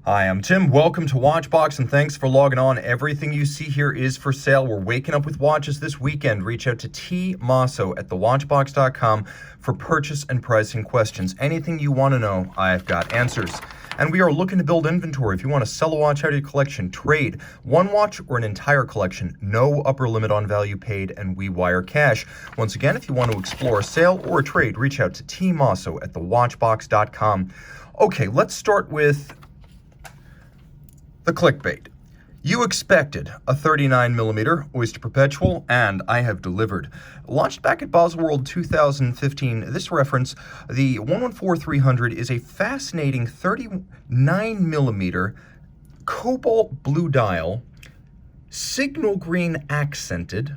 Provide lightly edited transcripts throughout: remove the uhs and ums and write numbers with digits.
Hi, I'm Tim. Welcome to WatchBox, and thanks for logging on. Everything you see here is for sale. We're waking up with watches this weekend. Reach out to Tim Mosso at thewatchbox.com for purchase and pricing questions. Anything you want to know, I've got answers. And we are looking to build inventory. If you want to sell a watch out of your collection, trade one watch or an entire collection, no upper limit on value paid, and we wire cash. Once again, if you want to explore a sale or a trade, reach out to Tim Mosso at thewatchbox.com. Okay, let's start with the clickbait. You expected a 39mm Oyster Perpetual, and I have delivered. Launched back at Baselworld 2015, this reference, the 114300, is a fascinating 39mm cobalt blue dial, signal green accented,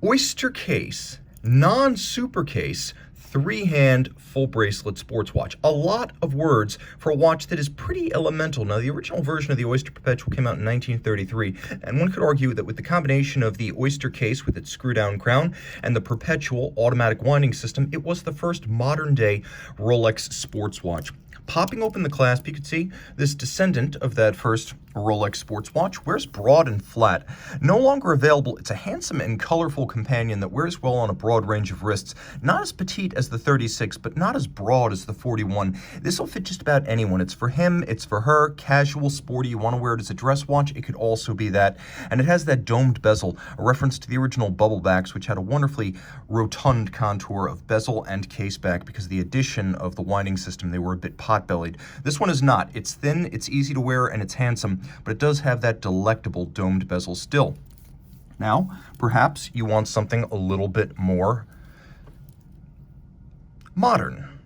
oyster case, non-super case, three-hand full bracelet sports watch. A lot of words for a watch that is pretty elemental. Now, the original version of the Oyster Perpetual came out in 1933, and one could argue that with the combination of the oyster case with its screw-down crown and the Perpetual automatic winding system, it was the first modern-day Rolex sports watch. Popping open the clasp, you could see this descendant of that first Rolex sports watch wears broad and flat. No longer available, it's a handsome and colorful companion that wears well on a broad range of wrists. Not as petite as the 36, but not as broad as the 41. This will fit just about anyone. It's for him, it's for her, casual, sporty. You want to wear it as a dress watch, it could also be that. And it has that domed bezel, a reference to the original bubble backs, which had a wonderfully rotund contour of bezel and case back because of the addition of the winding system. They were a bit pot-bellied. This one is not. It's thin, it's easy to wear, and it's handsome, but it does have that delectable domed bezel still. Now, perhaps you want something a little bit more modern.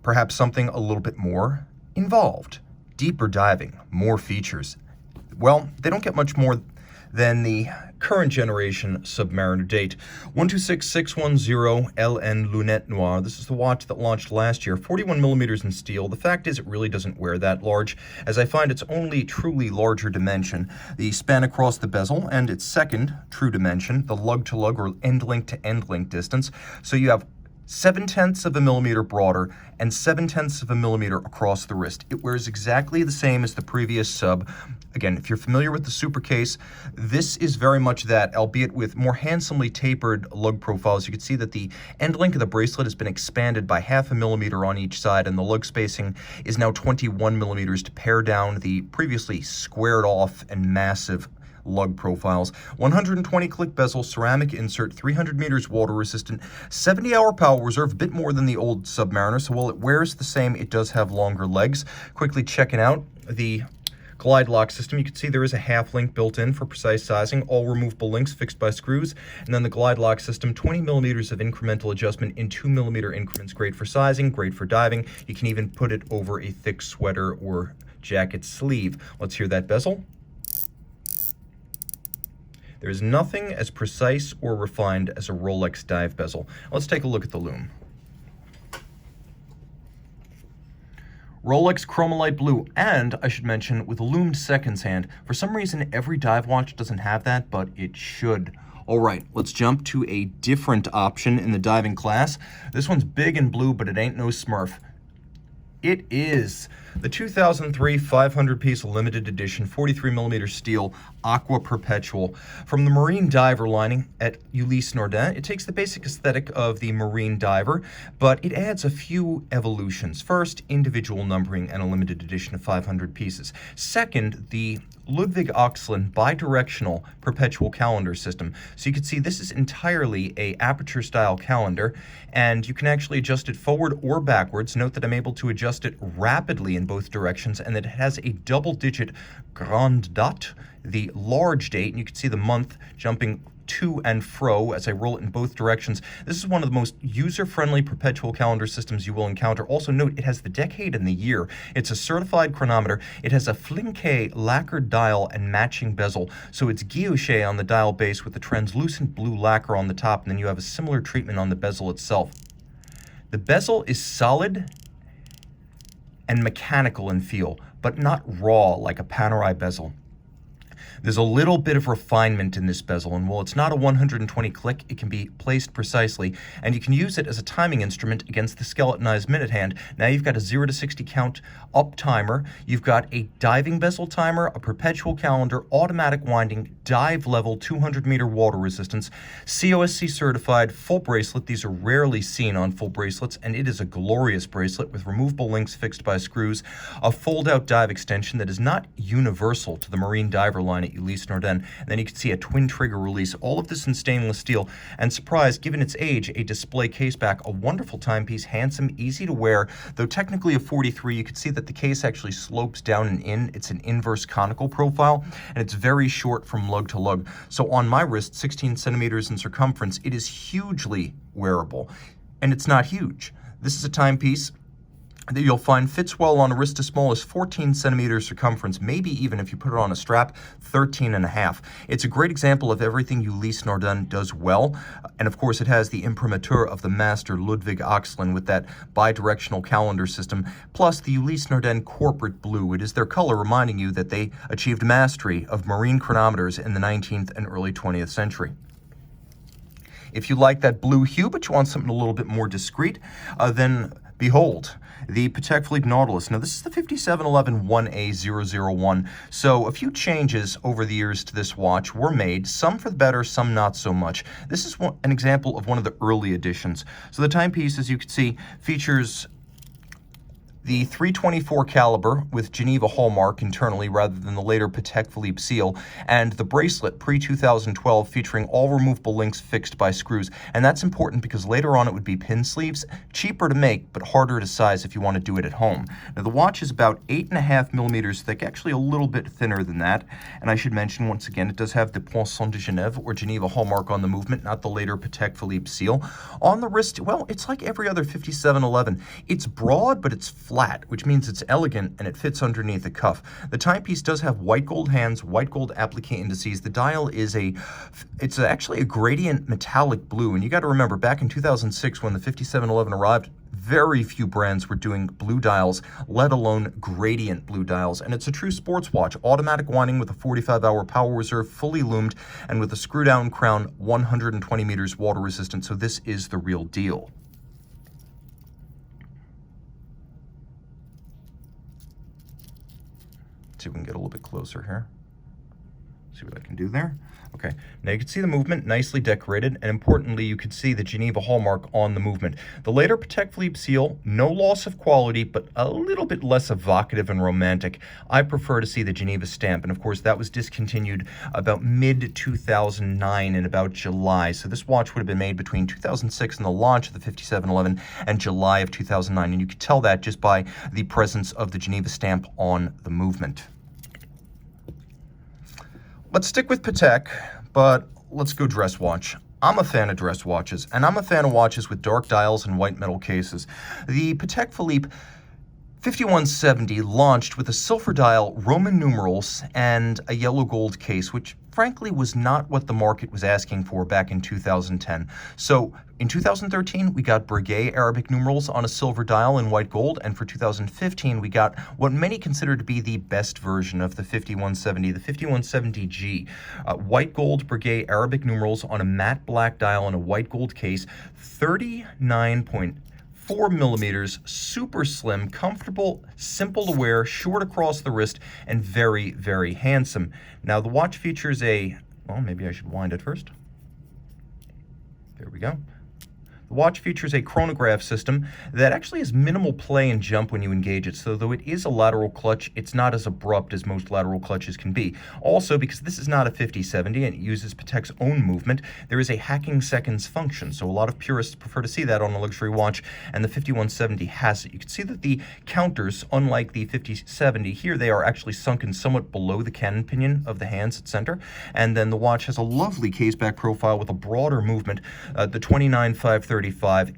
Perhaps something a little bit more involved, deeper diving, more features. Well, they don't get much more than the current generation Submariner date. 126610 LN Lunette Noire. This is the watch that launched last year, 41mm in steel. The fact is, it really doesn't wear that large, as I find its only truly larger dimension, the span across the bezel, and its second true dimension, the lug-to-lug or end-link to end-link distance. So you have 0.7 of a millimeter broader and 0.7 of a millimeter across the wrist. It wears exactly the same as the previous sub. Again, if you're familiar with the super case, this is very much that, albeit with more handsomely tapered lug profiles. You can see that the end link of the bracelet has been expanded by 0.5 millimeter on each side, and the lug spacing is now 21mm to pare down the previously squared off and massive lug profiles. 120 click bezel, ceramic insert, 300 meters water resistant, 70-hour power reserve, a bit more than the old Submariner, so while it wears the same, it does have longer legs. Quickly checking out the glide lock system, you can see there is a half link built in for precise sizing, all removable links fixed by screws, and then the glide lock system, 20mm of incremental adjustment in 2mm increments, great for sizing, great for diving. You can even put it over a thick sweater or jacket sleeve. Let's hear that bezel. There is nothing as precise or refined as a Rolex dive bezel. Let's take a look at the lume. Rolex Chromalite Blue, and I should mention, with a loomed seconds hand. For some reason, every dive watch doesn't have that, but it should. All right, let's jump to a different option in the diving class. This one's big and blue, but it ain't no Smurf. It is the 2003 500-piece limited edition 43mm steel Aqua Perpetual from the Marine Diver lining at Ulysse Nardin. It takes the basic aesthetic of the Marine Diver, but it adds a few evolutions. First, individual numbering and a limited edition of 500 pieces. Second, the Ludwig Oxlin bidirectional perpetual calendar system. So you can see this is entirely a aperture style calendar, and you can actually adjust it forward or backwards. Note that I'm able to adjust it rapidly in both directions, and that it has a double-digit grande date, the large date, and you can see the month jumping to and fro as I roll it in both directions. This is one of the most user-friendly perpetual calendar systems you will encounter. Also note, it has the decade and the year. It's a certified chronometer. It has a Flinke lacquered dial and matching bezel. So it's guilloché on the dial base with the translucent blue lacquer on the top, and then you have a similar treatment on the bezel itself. The bezel is solid and mechanical in feel, but not raw like a Panerai bezel. There's a little bit of refinement in this bezel, and while it's not a 120 click, it can be placed precisely, and you can use it as a timing instrument against the skeletonized minute hand. Now you've got a 0 to 60 count up timer, you've got a diving bezel timer, a perpetual calendar, automatic winding, dive level, 200-meter water resistance, COSC certified, full bracelet. These are rarely seen on full bracelets, and it is a glorious bracelet with removable links fixed by screws, a fold-out dive extension that is not universal to the marine diver line at Ulysse Nardin, and then you can see a twin trigger release, all of this in stainless steel, and surprise, given its age, a display case back, a wonderful timepiece, handsome, easy to wear, though technically a 43, you can see that the case actually slopes down and in. It's an inverse conical profile, and it's very short from lug to lug. So on my wrist, 16 centimeters in circumference, it is hugely wearable, and it's not huge. This is a timepiece that you'll find fits well on a wrist as small as 14 centimeters circumference, maybe even if you put it on a strap, 13 and a half. It's a great example of everything Ulysse Nardin does well, and of course it has the imprimatur of the master Ludwig Axelin with that bidirectional calendar system, plus the Ulysse Nardin corporate blue. It is their color reminding you that they achieved mastery of marine chronometers in the 19th and early 20th century. If you like that blue hue, but you want something a little bit more discreet, then behold, the Patek Philippe Nautilus. Now, this is the 5711 1A001. So a few changes over the years to this watch were made, some for the better, some not so much. This is an example of one of the early editions. So the timepiece, as you can see, features the 324 caliber with Geneva hallmark internally rather than the later Patek Philippe seal, and the bracelet pre-2012 featuring all removable links fixed by screws. And that's important because later on it would be pin sleeves, cheaper to make but harder to size if you want to do it at home. Now the watch is about 8.5 millimeters thick, actually a little bit thinner than that. And I should mention once again, it does have the Poinçon de Genève or Geneva hallmark on the movement, not the later Patek Philippe seal. On the wrist, well, it's like every other 5711. It's broad, but it's flat, which means it's elegant and it fits underneath the cuff. The timepiece does have white gold hands, white gold applique indices. The dial is it's actually a gradient metallic blue. And you got to remember, back in 2006 when the 5711 arrived, very few brands were doing blue dials, let alone gradient blue dials. And it's a true sports watch. Automatic winding with a 45-hour power reserve, fully loomed, and with a screw-down crown, 120 meters water resistant. So this is the real deal. See if we can get a little bit closer here. See what I can do there. Okay, now you can see the movement, nicely decorated, and importantly, you can see the Geneva hallmark on the movement. The later Patek Philippe seal, no loss of quality, but a little bit less evocative and romantic. I prefer to see the Geneva stamp, and of course, that was discontinued about mid-2009 in about July. So this watch would have been made between 2006 and the launch of the 5711 and July of 2009, and you could tell that just by the presence of the Geneva stamp on the movement. Let's stick with Patek, but let's go dress watch. I'm a fan of dress watches, and I'm a fan of watches with dark dials and white metal cases. The Patek Philippe 5170 launched with a silver dial, Roman numerals, and a yellow gold case, which frankly was not what the market was asking for back in 2010. So in 2013, we got Breguet Arabic numerals on a silver dial in white gold, and for 2015, we got what many consider to be the best version of the 5170, the 5170G. White gold Breguet Arabic numerals on a matte black dial and a white gold case, 39.4 millimeters, super slim, comfortable, simple to wear, short across the wrist, and very, very handsome. Now, the watch features well, maybe I should wind it first. There we go. The watch features a chronograph system that actually has minimal play and jump when you engage it, so though it is a lateral clutch, it's not as abrupt as most lateral clutches can be. Also, because this is not a 5070 and it uses Patek's own movement, there is a hacking seconds function, so a lot of purists prefer to see that on a luxury watch, and the 5170 has it. You can see that the counters, unlike the 5070, here they are actually sunken somewhat below the cannon pinion of the hands at center, and then the watch has a lovely caseback profile with a broader movement. The 29535,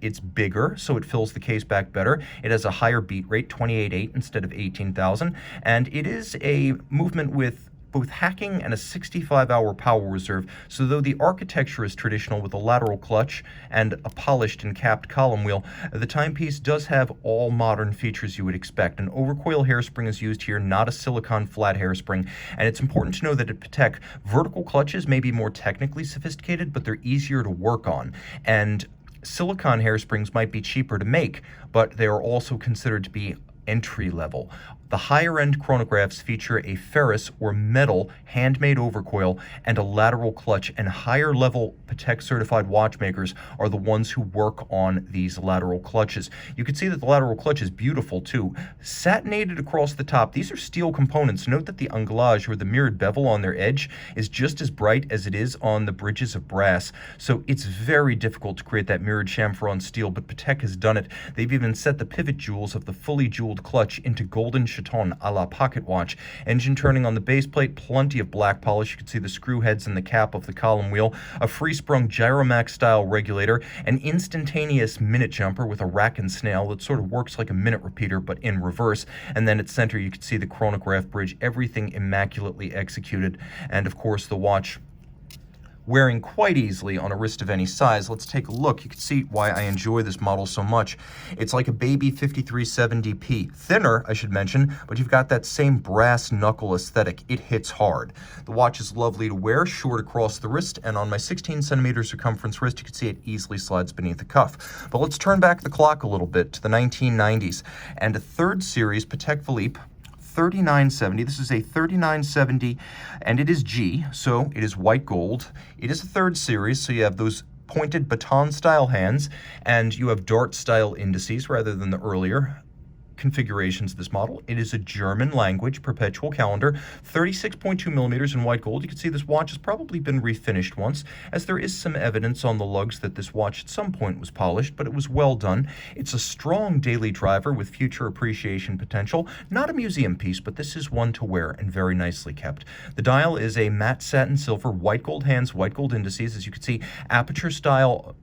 it's bigger, so it fills the case back better. It has a higher beat rate, 28.8 instead of 18,000, and it is a movement with both hacking and a 65-hour power reserve, so though the architecture is traditional with a lateral clutch and a polished and capped column wheel, the timepiece does have all modern features you would expect. An overcoil hairspring is used here, not a silicone flat hairspring, and it's important to know that at Patek, vertical clutches may be more technically sophisticated, but they're easier to work on, and silicone hairsprings might be cheaper to make, but they are also considered to be entry level. The higher-end chronographs feature a ferrous or metal handmade overcoil and a lateral clutch, and higher-level Patek-certified watchmakers are the ones who work on these lateral clutches. You can see that the lateral clutch is beautiful, too. Satinated across the top, these are steel components. Note that the anglage, or the mirrored bevel on their edge, is just as bright as it is on the bridges of brass. So it's very difficult to create that mirrored chamfer steel, but Patek has done it. They've even set the pivot jewels of the fully jeweled clutch into golden chaton a la pocket watch. Engine turning on the base plate, plenty of black polish. You can see the screw heads and the cap of the column wheel, a free-sprung Gyromax style regulator, an instantaneous minute jumper with a rack and snail that sort of works like a minute repeater but in reverse, and then at center you can see the chronograph bridge, everything immaculately executed, and of course the watch wearing quite easily on a wrist of any size. Let's take a look. You can see why I enjoy this model so much. It's like a baby 5370p. Thinner, I should mention, but you've got that same brass knuckle aesthetic. It hits hard. The watch is lovely to wear, short across the wrist, and on my 16 centimeter circumference wrist, you can see it easily slides beneath the cuff. But let's turn back the clock a little bit to the 1990s, and a third series Patek Philippe 3970. This is a 3970, and it is G, so it is white gold. It is a third series, so you have those pointed baton-style hands, and you have dart-style indices rather than the earlier configurations of this model. It is a German language perpetual calendar, 36.2 millimeters in white gold. You can see this watch has probably been refinished once, as there is some evidence on the lugs that this watch at some point was polished, but it was well done. It's a strong daily driver with future appreciation potential. Not a museum piece, but this is one to wear and very nicely kept. The dial is a matte satin silver, white gold hands, white gold indices. As you can see, aperture style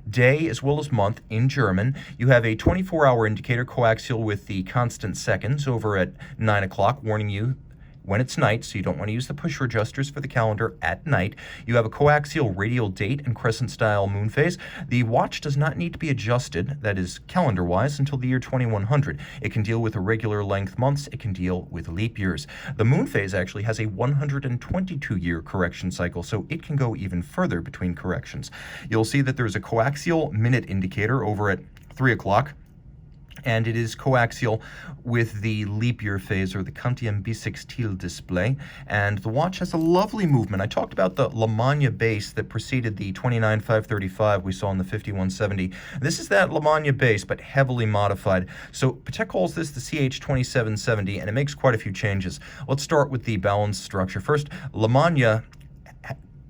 day as well as month in German. You have a 24-hour indicator coaxial with the constant seconds over at 9 o'clock, warning you when it's night, so you don't want to use the pusher adjusters for the calendar at night. You have a coaxial radial date and crescent-style moon phase. The watch does not need to be adjusted, that is calendar-wise, until the year 2100. It can deal with irregular length months. It can deal with leap years. The moon phase actually has a 122-year correction cycle, so it can go even further between corrections. You'll see that there's a coaxial minute indicator over at 3 o'clock, and it is coaxial with the leap year phase, or the quantième bissextile display, and the watch has a lovely movement. I talked about the La Manna base that preceded the 29535 we saw in the 5170. This is that La Manna base, but heavily modified. So Patek calls this the CH2770, and it makes quite a few changes. Let's start with the balance structure. First, La Manna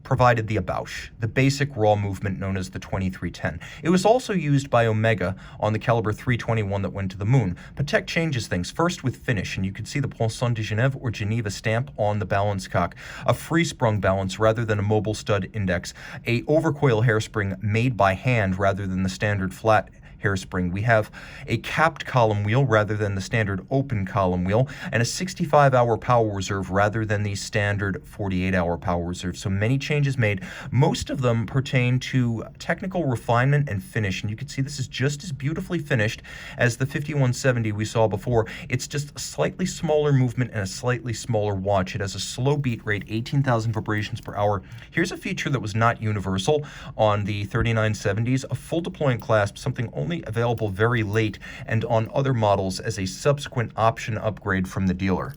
provided the abauche, the basic raw movement known as the 2310. It was also used by Omega on the caliber 321 that went to the moon. Patek changes things, first with finish, and you can see the Poinçon de Genève or Geneva stamp on the balance cock, a free-sprung balance rather than a mobile stud index, a overcoil hairspring made by hand rather than the standard flat hairspring. We have a capped column wheel rather than the standard open column wheel, and a 65-hour power reserve rather than the standard 48-hour power reserve. So many changes made. Most of them pertain to technical refinement and finish, and you can see this is just as beautifully finished as the 5170 we saw before. It's just a slightly smaller movement and a slightly smaller watch. It has a slow beat rate, 18,000 vibrations per hour. Here's a feature that was not universal on the 3970s, a full deploying clasp, something only available very late and on other models as a subsequent option upgrade from the dealer.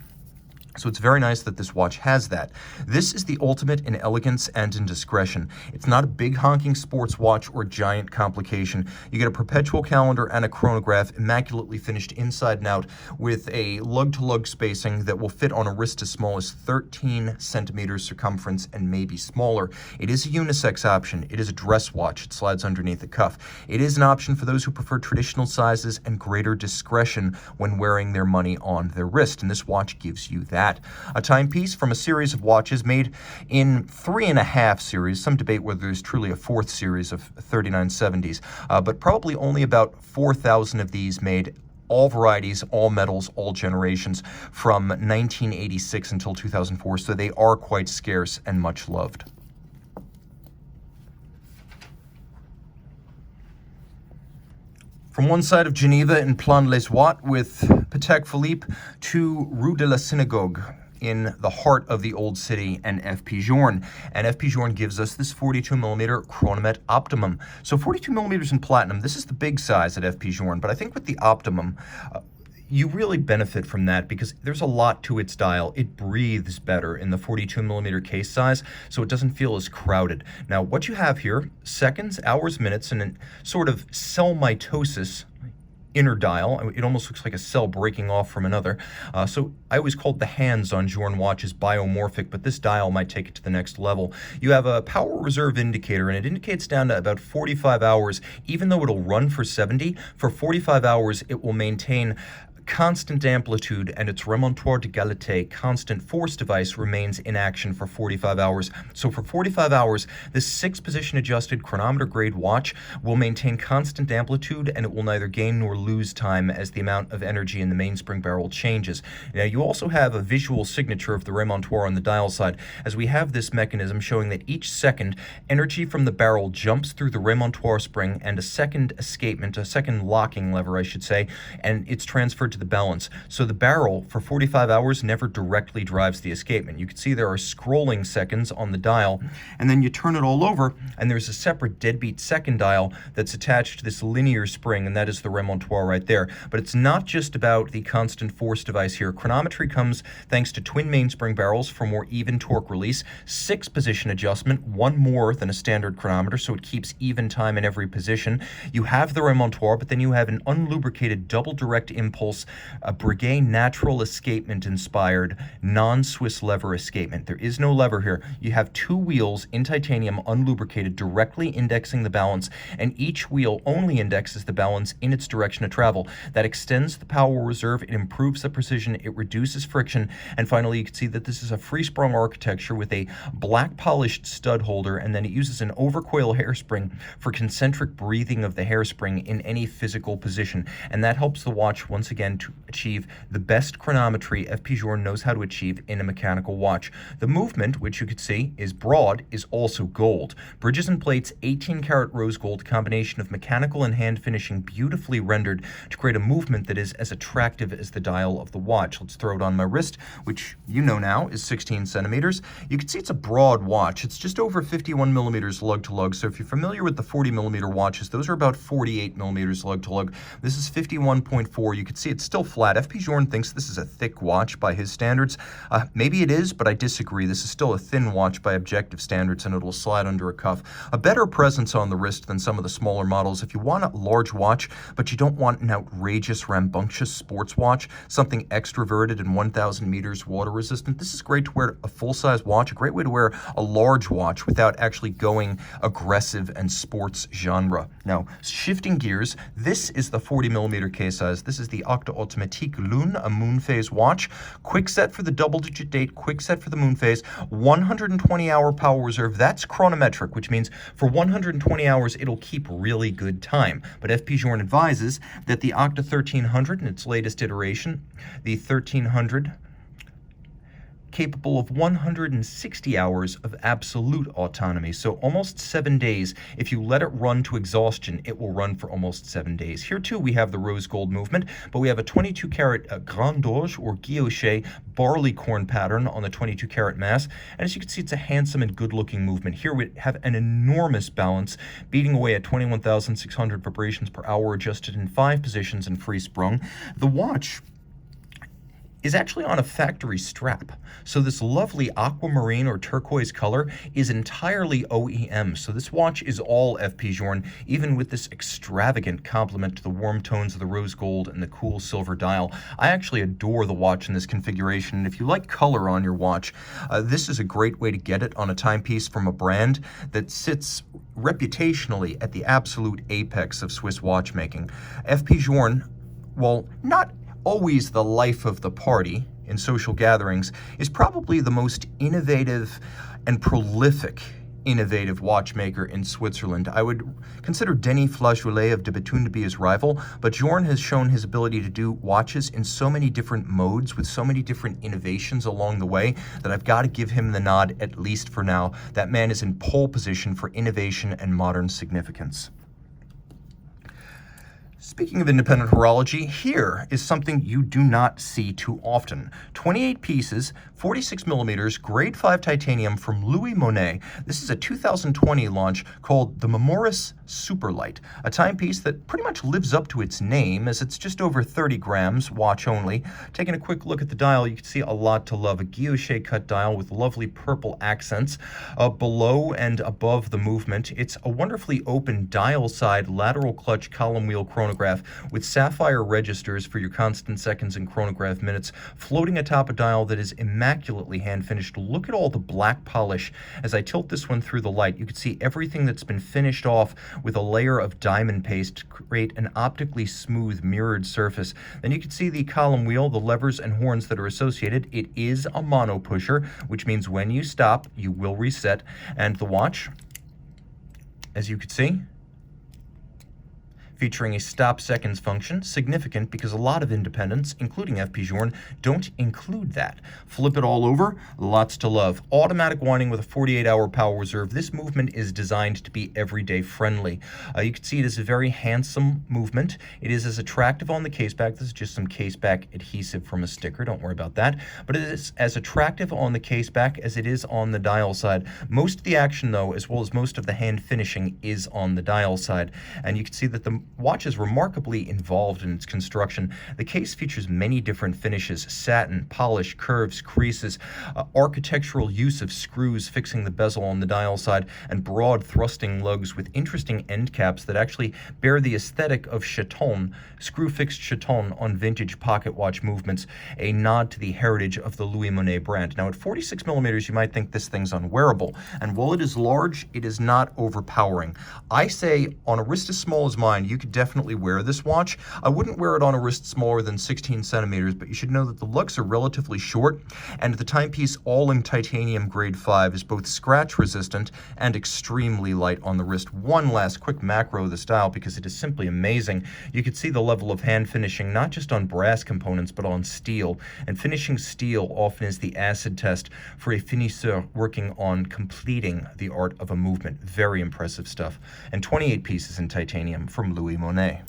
So it's very nice that this watch has that. This is the ultimate in elegance and in discretion. It's not a big honking sports watch or giant complication. You get a perpetual calendar and a chronograph immaculately finished inside and out with a lug-to-lug spacing that will fit on a wrist as small as 13 centimeters circumference and maybe smaller. It is a unisex option. It is a dress watch. It slides underneath the cuff. It is an option for those who prefer traditional sizes and greater discretion when wearing their money on their wrist, and this watch gives you that. A timepiece from a series of watches made in 3.5 series. Some debate whether there's truly a fourth series of 3970s, but probably only about 4,000 of these made all varieties, all metals, all generations from 1986 until 2004, so they are quite scarce and much loved. From one side of Geneva in Plan-les-Ouates with Patek Philippe to Rue de la Synagogue in the heart of the old city and F.P. Journe. And F.P. Journe gives us this 42mm chronomet Optimum. So 42mm in platinum, this is the big size at F.P. Journe, but I think with the Optimum, you really benefit from that because there's a lot to its dial. It breathes better in the 42mm case size, so it doesn't feel as crowded. Now, what you have here, seconds, hours, minutes, and a sort of cell mitosis inner dial. It almost looks like a cell breaking off from another. So I always called the hands on Journe watches biomorphic, but this dial might take it to the next level. You have a power reserve indicator, and it indicates down to about 45 hours. Even though it'll run for 70, for 45 hours it will maintain constant amplitude, and its remontoire d'égalité, constant force device, remains in action for 45 hours. So for 45 hours, this 6-position adjusted chronometer grade watch will maintain constant amplitude, and it will neither gain nor lose time as the amount of energy in the mainspring barrel changes. Now, you also have a visual signature of the remontoire on the dial side, as we have this mechanism showing that each second, energy from the barrel jumps through the remontoire spring and a second escapement, a second locking lever, I should say, and it's transferred to the balance. So the barrel for 45 hours never directly drives the escapement. You can see there are scrolling seconds on the dial, and then you turn it all over and there's a separate deadbeat second dial that's attached to this linear spring, and that is the remontoire right there. But it's not just about the constant force device here. Chronometry comes thanks to twin mainspring barrels for more even torque release, 6-position adjustment, one more than a standard chronometer, so it keeps even time in every position. You have the remontoire, but then you have an unlubricated double direct impulse, a Breguet natural escapement inspired non-Swiss lever escapement. There is no lever here. You have 2 wheels in titanium unlubricated directly indexing the balance, and each wheel only indexes the balance in its direction of travel. That extends the power reserve, it improves the precision, it reduces friction, and finally you can see that this is a free-sprung architecture with a black polished stud holder, and then it uses an overcoil hairspring for concentric breathing of the hairspring in any physical position, and that helps the watch once again to achieve the best chronometry F.P. Journe knows how to achieve in a mechanical watch. The movement, which you could see is broad, is also gold. Bridges and plates, 18-karat rose gold, combination of mechanical and hand finishing beautifully rendered to create a movement that is as attractive as the dial of the watch. Let's throw it on my wrist, which you know now is 16 centimeters. You can see it's a broad watch. It's just over 51 millimeters lug to lug. So if you're familiar with the 40mm watches, those are about 48 millimeters lug to lug. This is 51.4. You can see it's still flat. F.P. Journe thinks this is a thick watch by his standards. Maybe it is, but I disagree. This is still a thin watch by objective standards, and it'll slide under a cuff. A better presence on the wrist than some of the smaller models. If you want a large watch, but you don't want an outrageous, rambunctious sports watch, something extroverted and 1,000 meters water resistant, this is great to wear a full-size watch, a great way to wear a large watch without actually going aggressive and sports genre. Now, shifting gears, this is the 40mm case size. This is the Octa Automatique Lune, a moon phase watch. Quick set for the double-digit date, quick set for the moon phase, 120-hour power reserve. That's chronometric, which means for 120 hours, it'll keep really good time. But F.P. Journe advises that the Octa 1300 in its latest iteration, the 1300, capable of 160 hours of absolute autonomy, so almost 7 days. If you let it run to exhaustion, it will run for almost 7 days. Here too we have the rose gold movement, but we have a 22-karat Grand Doge or guilloche barley corn pattern on the 22-karat mass, and as you can see, it's a handsome and good-looking movement. Here we have an enormous balance, beating away at 21,600 vibrations per hour, adjusted in 5 positions and free sprung. The watch is actually on a factory strap. So this lovely aquamarine or turquoise color is entirely OEM. So this watch is all F.P. Journe, even with this extravagant complement to the warm tones of the rose gold and the cool silver dial. I actually adore the watch in this configuration, and if you like color on your watch, this is a great way to get it on a timepiece from a brand that sits reputationally at the absolute apex of Swiss watchmaking. F.P. Journe, well, not always the life of the party in social gatherings, is probably the most innovative and prolific innovative watchmaker in Switzerland. I would consider Denis Flageolet of de Bethune to be his rival, but Journe has shown his ability to do watches in so many different modes with so many different innovations along the way that I've got to give him the nod, at least for now. That man is in pole position for innovation and modern significance. Speaking of independent horology, here is something you do not see too often. 28 pieces, 46 millimeters, grade 5 titanium from Louis Monet. This is a 2020 launch called the Memoris Superlite, a timepiece that pretty much lives up to its name as it's just over 30 grams, watch only. Taking a quick look at the dial, you can see a lot to love. A guilloche cut dial with lovely purple accents below and above the movement. It's a wonderfully open dial side lateral clutch column wheel chronograph with sapphire registers for your constant seconds and chronograph minutes, floating atop a dial that is immaculately hand finished. Look at all the black polish. As I tilt this one through the light, you can see everything that's been finished off with a layer of diamond paste to create an optically smooth mirrored surface. Then you can see the column wheel, the levers and horns that are associated. It is a mono pusher, which means when you stop, you will reset. And the watch, as you can see, featuring a stop seconds function, significant because a lot of independents, including FP Journe, don't include that. Flip it all over, lots to love. Automatic winding with a 48-hour power reserve. This movement is designed to be everyday friendly. You can see it is a very handsome movement. It is as attractive on the caseback. This is just some caseback adhesive from a sticker, don't worry about that. But it is as attractive on the caseback as it is on the dial side. Most of the action, though, as well as most of the hand finishing, is on the dial side. And you can see that the watch is remarkably involved in its construction. The case features many different finishes: satin, polish, curves, creases, architectural use of screws fixing the bezel on the dial side, and broad thrusting lugs with interesting end caps that actually bear the aesthetic of chaton, screw-fixed chaton on vintage pocket watch movements, a nod to the heritage of the Louis Monet brand. Now at 46 millimeters, you might think this thing's unwearable, and while it is large, it is not overpowering. I say on a wrist as small as mine, you could definitely wear this watch. I wouldn't wear it on a wrist smaller than 16 centimeters, but you should know that the lugs are relatively short, and the timepiece, all in titanium grade 5, is both scratch resistant and extremely light on the wrist. One last quick macro of the style because it is simply amazing. You can see the level of hand finishing, not just on brass components, but on steel. And finishing steel often is the acid test for a finisseur working on completing the art of a movement. Very impressive stuff. And 28 pieces in titanium from Louis Monet.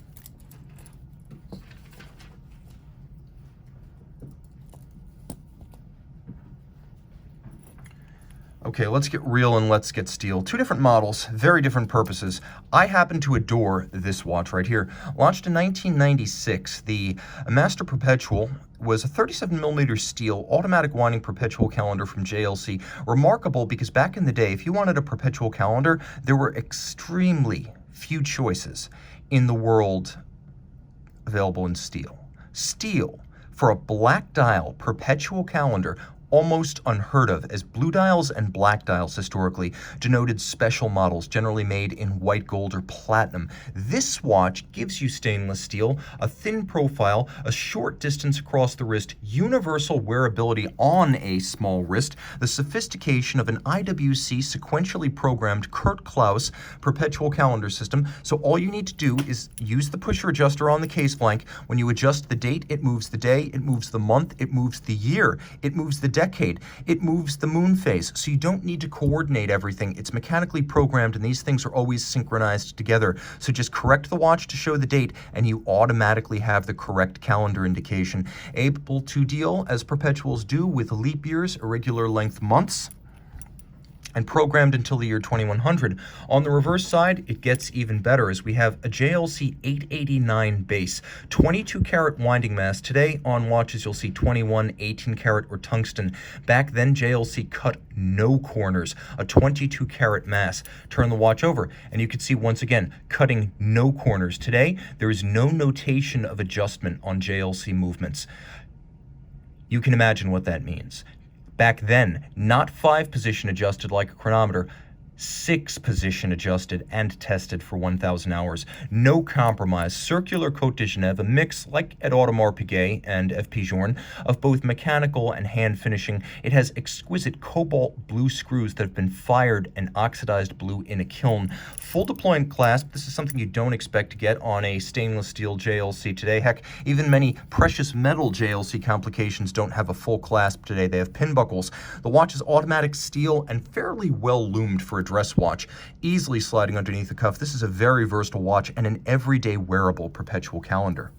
Okay, let's get real and let's get steel. Two different models, very different purposes. I happen to adore this watch right here. Launched in 1996, the Master Perpetual was a 37mm steel automatic winding perpetual calendar from JLC. Remarkable because back in the day, if you wanted a perpetual calendar, there were extremely few choices in the world available in steel. Steel for a black dial perpetual calendar, almost unheard of, as blue dials and black dials historically denoted special models generally made in white gold or platinum. This watch gives you stainless steel, a thin profile, a short distance across the wrist, universal wearability on a small wrist, the sophistication of an IWC sequentially programmed Kurt Klaus perpetual calendar system. So all you need to do is use the pusher adjuster on the case flank. When you adjust the date, it moves the day, it moves the month, it moves the year, it moves the decade, it moves the moon phase, so you don't need to coordinate everything. It's mechanically programmed, and these things are always synchronized together. So just correct the watch to show the date, and you automatically have the correct calendar indication. Able to deal, as perpetuals do, with leap years, irregular length months, and programmed until the year 2100. On the reverse side, it gets even better as we have a JLC 889 base, 22 karat winding mass. Today on watches you'll see 21, 18 karat or tungsten. Back then JLC cut no corners, a 22 karat mass. Turn the watch over and you can see once again, cutting no corners. Today, there is no notation of adjustment on JLC movements. You can imagine what that means. Back then, not 5-position adjusted like a chronometer, 6 position adjusted and tested for 1,000 hours. No compromise. Circular Côte de Genève, a mix like at Audemars Piguet and F.P. Journe of both mechanical and hand finishing. It has exquisite cobalt blue screws that have been fired and oxidized blue in a kiln. Full deployment clasp. This is something you don't expect to get on a stainless steel JLC today. Heck, even many precious metal JLC complications don't have a full clasp today. They have pin buckles. The watch is automatic steel and fairly well loomed for a dress watch, easily sliding underneath the cuff. This is a very versatile watch and an everyday wearable perpetual calendar.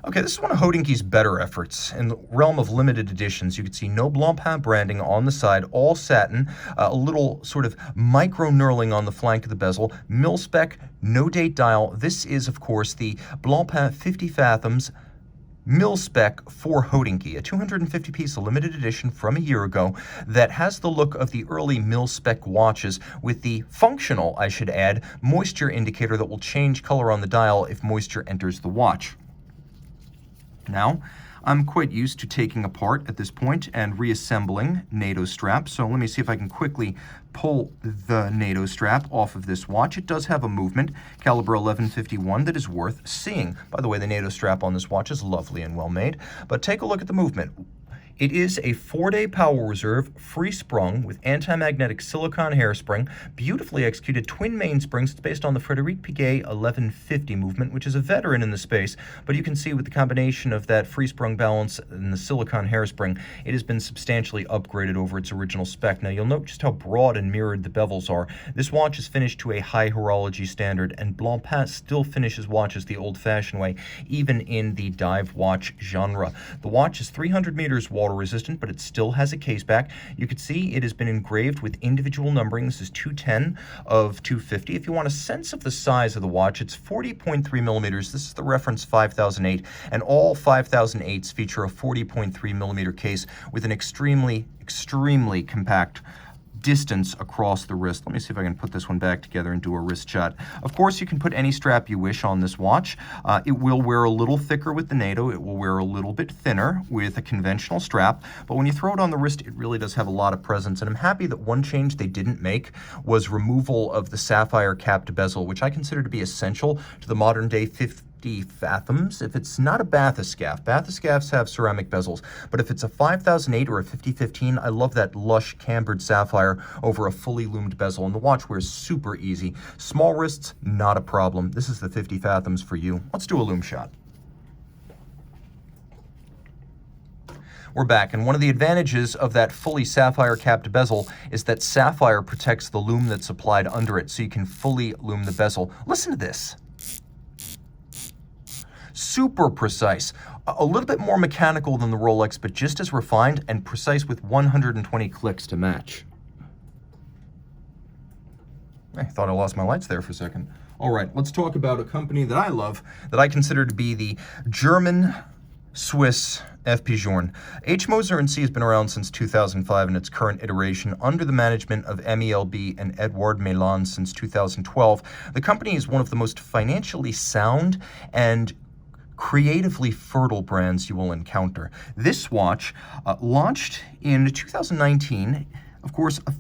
Okay, this is one of Hodinkey's better efforts. In the realm of limited editions, you can see no Blancpain branding on the side, all satin, a little sort of micro-knurling on the flank of the bezel, mil-spec, no date dial. This is, of course, the Blancpain 50 Fathoms mil-spec for Hodinkey, a 250-piece limited edition from a year ago that has the look of the early mil-spec watches with the functional, I should add, moisture indicator that will change color on the dial if moisture enters the watch. Now, I'm quite used to taking apart at this point and reassembling NATO straps, so let me see if I can quickly pull the NATO strap off of this watch. It does have a movement, caliber 1151, that is worth seeing. By the way, the NATO strap on this watch is lovely and well made, but take a look at the movement. It is a 4-day power reserve, free sprung with anti-magnetic silicone hairspring, beautifully executed twin mainsprings. It's based on the Frédéric Piguet 1150 movement, which is a veteran in the space, but you can see with the combination of that free sprung balance and the silicone hairspring, it has been substantially upgraded over its original spec. Now you'll note just how broad and mirrored the bevels are. This watch is finished to a high horology standard, and Blancpain still finishes watches the old-fashioned way, even in the dive watch genre. The watch is 300 meters water resistant, but it still has a case back. You can see it has been engraved with individual numbering. This is 210 of 250. If you want a sense of the size of the watch, it's 40.3 millimeters. This is the reference 5008, and all 5008s feature a 40.3 millimeter case with an extremely compact distance across the wrist. Let me see if I can put this one back together and do a wrist shot. Of course, you can put any strap you wish on this watch. It will wear a little thicker with the NATO. It will wear a little bit thinner with a conventional strap, but when you throw it on the wrist, it really does have a lot of presence, and I'm happy that one change they didn't make was removal of the sapphire capped bezel, which I consider to be essential to the modern day 50 Fathoms. If it's not a bathyscaphe, bathyscaphes have ceramic bezels, but if it's a 5008 or a 5015, I love that lush cambered sapphire over a fully loomed bezel, and the watch wears super easy. Small wrists, not a problem. This is the 50 Fathoms for you. Let's do a loom shot. We're back, and one of the advantages of that fully sapphire capped bezel is that sapphire protects the loom that's applied under it, so you can fully loom the bezel. Listen to this. Super precise, a little bit more mechanical than the Rolex, but just as refined and precise with 120 clicks to match. I thought I lost my lights there for a second. All right, let's talk about a company that I love, that I consider to be the German-Swiss F.P. Journe. H. Moser & C has been around since 2005 in its current iteration under the management of MELB and Edouard Meylan since 2012. The company is one of the most financially sound and creatively fertile brands you will encounter. This watch launched in 2019, of course, a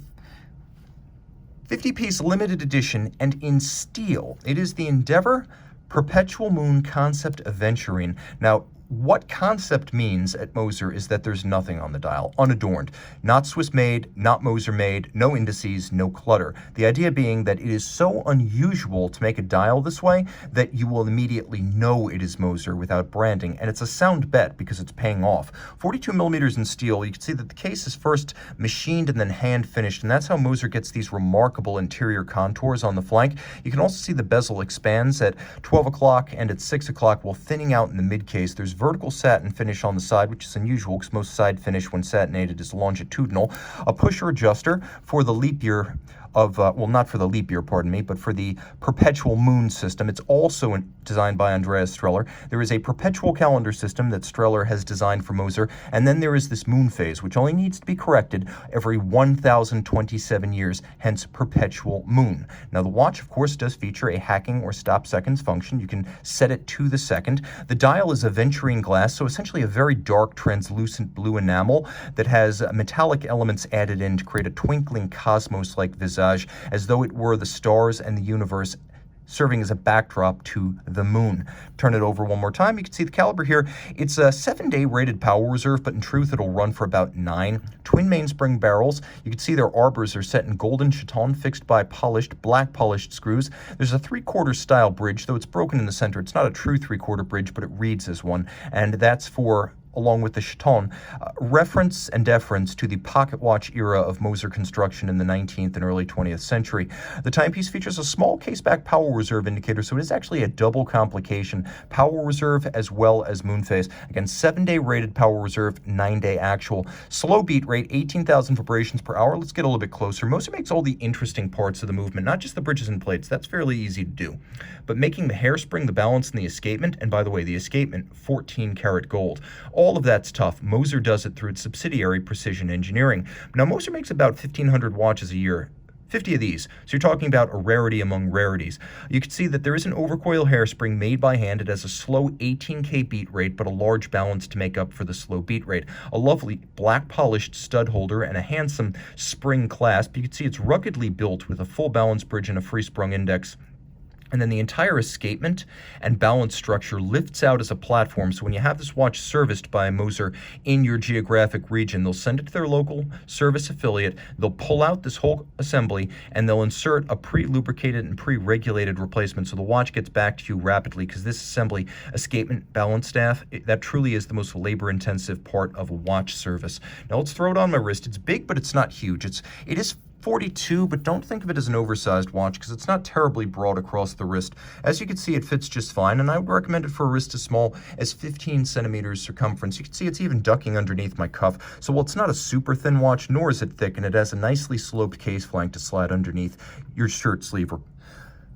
50-piece limited edition, and in steel. It is the Endeavour Perpetual Moon Concept Aventurine. Now, what concept means at Moser is that there's nothing on the dial, unadorned. Not Swiss made, not Moser made, no indices, no clutter. The idea being that it is so unusual to make a dial this way that you will immediately know it is Moser without branding, and it's a sound bet because it's paying off. 42 millimeters in steel, you can see that the case is first machined and then hand finished, and that's how Moser gets these remarkable interior contours on the flank. You can also see the bezel expands at 12 o'clock and at 6 o'clock while thinning out in the mid case. There's vertical satin finish on the side, which is unusual because most side finish when satinated is longitudinal. A pusher adjuster for the leap year of, well, not for the leap year, pardon me, but for the perpetual moon system. It's also designed by Andreas Streller. There is a perpetual calendar system that Streller has designed for Moser, and then there is this moon phase, which only needs to be corrected every 1,027 years, hence perpetual moon. Now, the watch, of course, does feature a hacking or stop seconds function. You can set it to the second. The dial is aventurine glass, so essentially a very dark, translucent blue enamel that has metallic elements added in to create a twinkling cosmos-like visage, as though it were the stars and the universe serving as a backdrop to the moon. Turn it over one more time. You can see the caliber here. It's a 7-day rated power reserve, but in truth, it'll run for about 9. Twin mainspring barrels. You can see their arbors are set in golden chaton fixed by black polished screws. There's a 3/4 style bridge, though it's broken in the center. It's not a true 3/4 bridge, but it reads as one, and that's for, along with the chaton, reference and deference to the pocket watch era of Moser construction in the 19th and early 20th century. The timepiece features a small caseback power reserve indicator, so it is actually a double complication, power reserve as well as moon phase. Again, 7-day rated power reserve, 9-day actual. Slow beat rate, 18,000 vibrations per hour. Let's get a little bit closer. Moser makes all the interesting parts of the movement, not just the bridges and plates. That's fairly easy to do. But making the hairspring, the balance, and the escapement, and by the way, the escapement, 14 karat gold. All of that's tough. Moser does it through its subsidiary Precision Engineering. Now, Moser makes about 1,500 watches a year. 50 of these. So you're talking about a rarity among rarities. You can see that there is an overcoil hairspring made by hand. It has a slow 18K beat rate, but a large balance to make up for the slow beat rate. A lovely black polished stud holder and a handsome spring clasp. You can see it's ruggedly built with a full balance bridge and a free sprung index. And then the entire escapement and balance structure lifts out as a platform. So when you have this watch serviced by Moser in your geographic region, they'll send it to their local service affiliate. They'll pull out this whole assembly and they'll insert a pre-lubricated and pre-regulated replacement. So the watch gets back to you rapidly, because this assembly, escapement, balance staff, that truly is the most labor-intensive part of a watch service. Now let's throw it on my wrist. It's big, but it's not huge. It is 42, but don't think of it as an oversized watch, because it's not terribly broad across the wrist. As you can see, it fits just fine, and I would recommend it for a wrist as small as 15 centimeters circumference. You can see it's even ducking underneath my cuff. So while it's not a super thin watch, nor is it thick, and it has a nicely sloped case flank to slide underneath your shirt sleeve or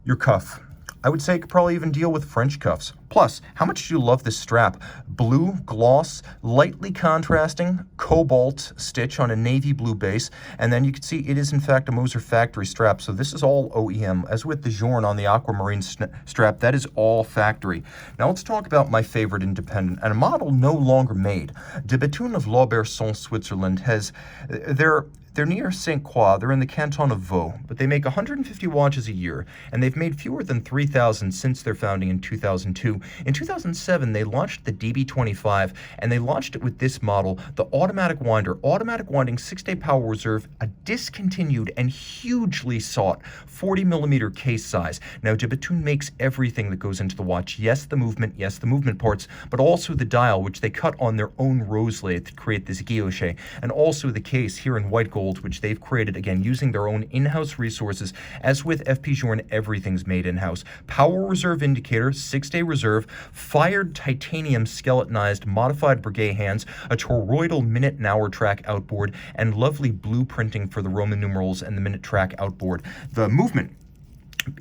your cuff. I would say it could probably even deal with French cuffs. Plus, how much do you love this strap? Blue, gloss, lightly contrasting, cobalt stitch on a navy blue base, and then you can see it is in fact a Moser factory strap, so this is all OEM. As with the Journe on the aquamarine strap, that is all factory. Now let's talk about my favorite independent, and a model no longer made. De Bethune of Lauberson, Switzerland has, they're near St. Croix. They're in the canton of Vaud, but they make 150 watches a year, and they've made fewer than 3,000 since their founding in 2002. In 2007, they launched the DB25, and they launched it with this model, the automatic winder, automatic winding 6-day power reserve, a discontinued and hugely sought 40mm case size. Now, de Bethune makes everything that goes into the watch. Yes, the movement parts, but also the dial, which they cut on their own rose lathe to create this guilloche, and also the case here in white gold, which they've created, again, using their own in-house resources. As with FP Journe, everything's made in-house. Power reserve indicator, 6-day reserve, fired titanium skeletonized modified Breguet hands, a toroidal minute and hour track outboard, and lovely blueprinting for the Roman numerals and the minute track outboard. The movement,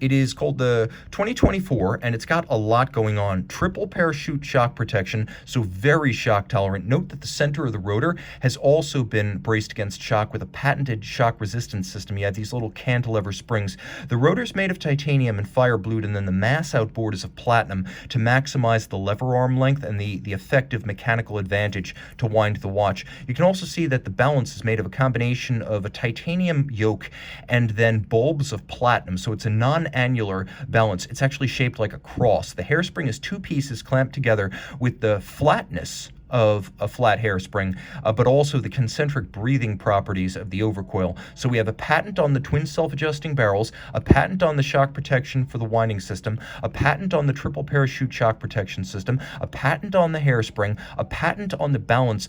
it is called the 2024, and it's got a lot going on. Triple parachute shock protection, so very shock tolerant. Note that the center of the rotor has also been braced against shock with a patented shock resistance system. You have these little cantilever springs. The rotor's made of titanium and fire blued, and then the mass outboard is of platinum to maximize the lever arm length and the effective mechanical advantage to wind the watch. You can also see that the balance is made of a combination of a titanium yoke and then bulbs of platinum, so it's a non-annular balance. It's actually shaped like a cross. The hairspring is 2 pieces clamped together with the flatness of a flat hairspring, but also the concentric breathing properties of the overcoil. So we have a patent on the twin self-adjusting barrels, a patent on the shock protection for the winding system, a patent on the triple parachute shock protection system, a patent on the hairspring, a patent on the balance.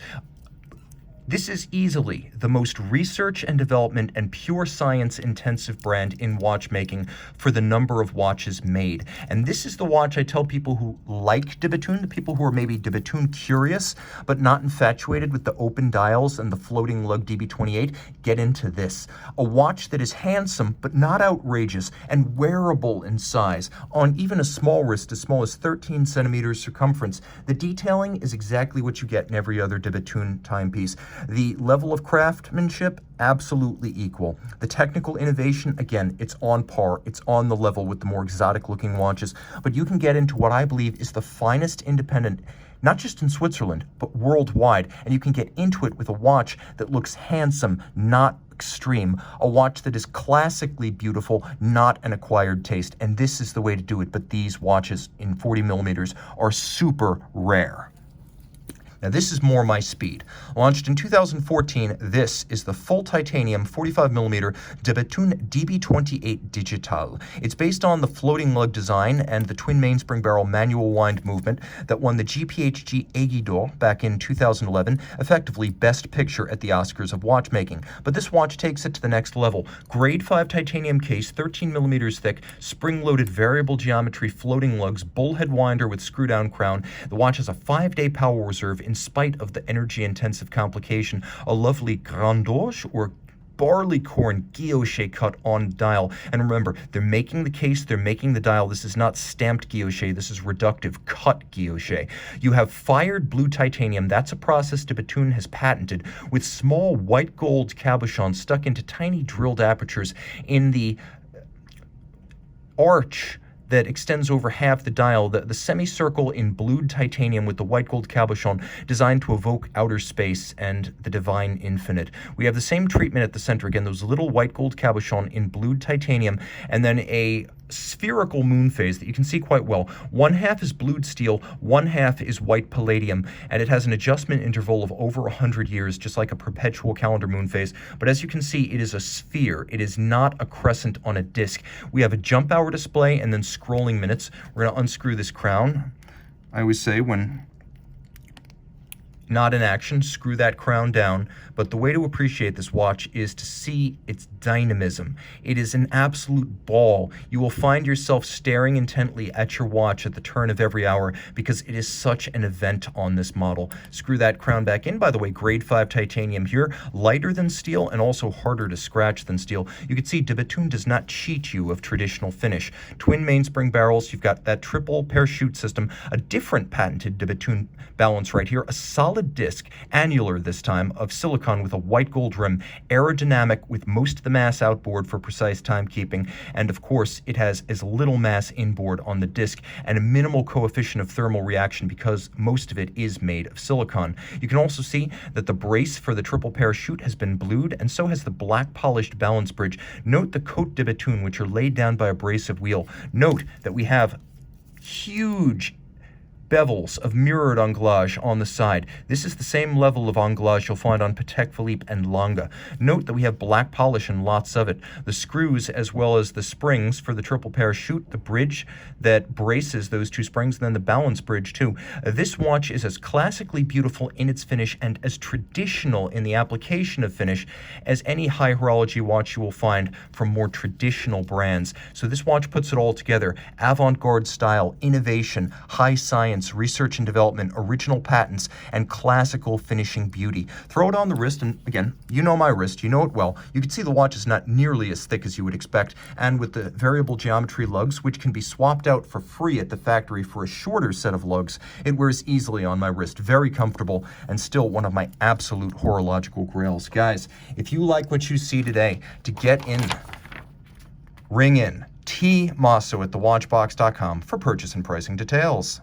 This is easily the most research and development and pure science intensive brand in watchmaking for the number of watches made. And this is the watch I tell people who like de Vuitton, the people who are maybe de Vuitton curious, but not infatuated with the open dials and the floating lug DB28, get into this. A watch that is handsome, but not outrageous, and wearable in size, on even a small wrist as small as 13 centimeters circumference. The detailing is exactly what you get in every other de Vuitton timepiece. The level of craftsmanship, absolutely equal. The technical innovation, again, it's on par. It's on the level with the more exotic looking watches. But you can get into what I believe is the finest independent, not just in Switzerland, but worldwide. And you can get into it with a watch that looks handsome, not extreme. A watch that is classically beautiful, not an acquired taste. And this is the way to do it. But these watches in 40 millimeters are super rare. Now this is more my speed. Launched in 2014, this is the full titanium 45mm de Vuitton DB28 Digital. It's based on the floating lug design and the twin mainspring barrel manual wind movement that won the GPHG Aiguille d'Or back in 2011, effectively Best Picture at the Oscars of watchmaking. But this watch takes it to the next level. Grade 5 titanium case, 13mm thick, spring-loaded variable geometry floating lugs, bullhead winder with screw-down crown. The watch has a 5-day power reserve in spite of the energy-intensive complication, a lovely Grand Orge or barley corn guilloche cut on dial. And remember, they're making the case, they're making the dial. This is not stamped guilloche, this is reductive cut guilloche. You have fired blue titanium. That's a process de Vuitton has patented, with small white gold cabochons stuck into tiny drilled apertures in the arch that extends over half the dial, the semicircle in blued titanium with the white gold cabochon designed to evoke outer space and the divine infinite. We have the same treatment at the center, again, those little white gold cabochon in blued titanium, and then a spherical moon phase that you can see quite well. One half is blued steel, one half is white palladium, and it has an adjustment interval of over 100 years, just like a perpetual calendar moon phase. But as you can see, it is a sphere. It is not a crescent on a disc. We have a jump hour display and then scrolling minutes. We're going to unscrew this crown. I always say when not in action, screw that crown down. But the way to appreciate this watch is to see its dynamism. It is an absolute ball. You will find yourself staring intently at your watch at the turn of every hour because it is such an event on this model. Screw that crown back in. By the way, grade 5 titanium here, lighter than steel and also harder to scratch than steel. You can see de Vuitton does not cheat you of traditional finish. Twin mainspring barrels, you've got that triple parachute system, a different patented de Vuitton balance right here, a solid disc, annular this time, of silicon with a white gold rim, aerodynamic with most of the mass outboard for precise timekeeping, and of course it has as little mass inboard on the disc and a minimal coefficient of thermal reaction because most of it is made of silicon. You can also see that the brace for the triple parachute has been blued, and so has the black polished balance bridge. Note the Côte de Vuitton, which are laid down by a abrasive wheel. Note that we have huge bevels of mirrored anglage on the side. This is the same level of anglage you'll find on Patek Philippe and Lange. Note that we have black polish and lots of it. The screws as well as the springs for the triple parachute, the bridge that braces those two springs, and then the balance bridge too. This watch is as classically beautiful in its finish and as traditional in the application of finish as any high horology watch you will find from more traditional brands. So this watch puts it all together: avant-garde style, innovation, high science, research and development, original patents, and classical finishing beauty. Throw it on the wrist, and again, you know my wrist, you know it well. You can see the watch is not nearly as thick as you would expect, and with the variable geometry lugs, which can be swapped out for free at the factory for a shorter set of lugs, it wears easily on my wrist. Very comfortable, and still one of my absolute horological grails. Guys, if you like what you see today, to get in, ring in T Mosso at thewatchbox.com for purchase and pricing details.